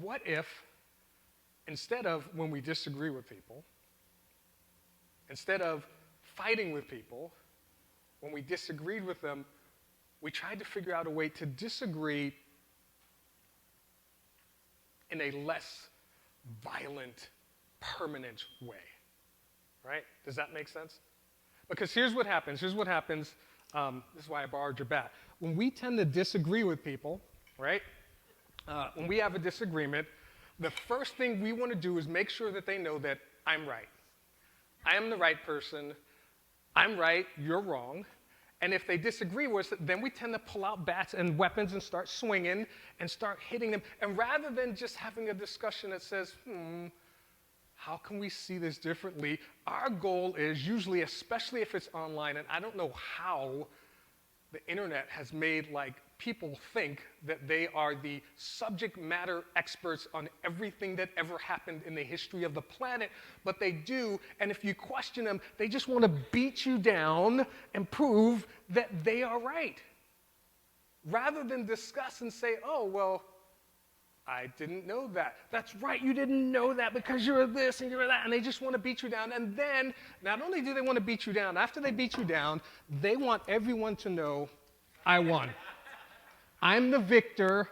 what if, instead of when we disagree with people, instead of fighting with people, when we disagreed with them, we tried to figure out a way to disagree in a less violent, permanent way, right? Does that make sense? Because here's what happens. This is why I borrowed your bat. When we tend to disagree with people, right? When we have a disagreement, the first thing we want to do is make sure that they know that I'm right. I am the right person. I'm right. You're wrong. And if they disagree with us, then we tend to pull out bats and weapons and start swinging and start hitting them. And rather than just having a discussion that says, how can we see this differently? Our goal is usually, especially if it's online, and I don't know how the internet has made people think that they are the subject matter experts on everything that ever happened in the history of the planet, but they do, and if you question them, they just want to beat you down and prove that they are right. Rather than discuss and say, oh, well, I didn't know that. That's right, you didn't know that because you're this and you're that, and they just want to beat you down. And then, not only do they want to beat you down, after they beat you down, they want everyone to know, I won. I'm the victor.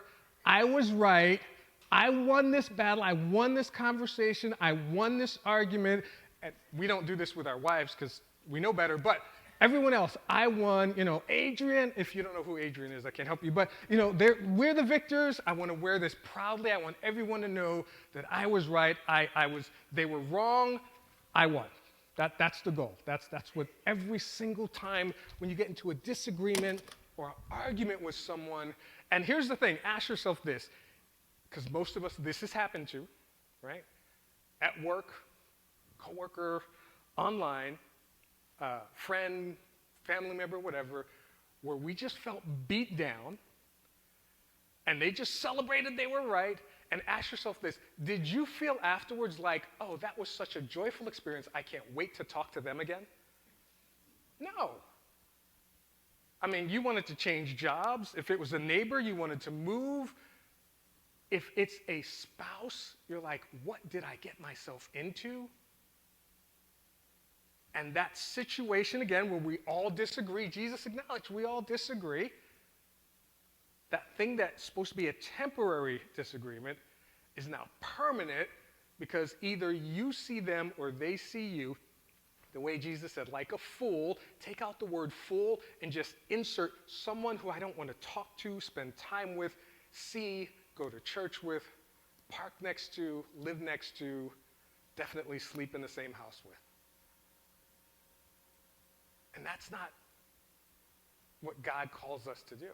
I was right. I won this battle. I won this conversation. I won this argument. And we don't do this with our wives because we know better, but everyone else, I won. Adrian, if you don't know who Adrian is, I can't help you, but we're the victors. I want to wear this proudly. I want everyone to know that I was right. They were wrong. I won. That's the goal. That's what every single time when you get into a disagreement or an argument with someone, and here's the thing, ask yourself this, because most of us, this has happened to, right? At work, coworker, online, friend, family member, whatever, where we just felt beat down, and they just celebrated they were right, and ask yourself this, did you feel afterwards like, oh, that was such a joyful experience, I can't wait to talk to them again? No. I mean, you wanted to change jobs. If it was a neighbor, you wanted to move. If it's a spouse, you're like, what did I get myself into? And that situation, again, where we all disagree, Jesus acknowledged we all disagree. That thing that's supposed to be a temporary disagreement is now permanent because either you see them or they see you. The way Jesus said, like a fool, take out the word fool and just insert someone who I don't want to talk to, spend time with, see, go to church with, park next to, live next to, definitely sleep in the same house with. And that's not what God calls us to do.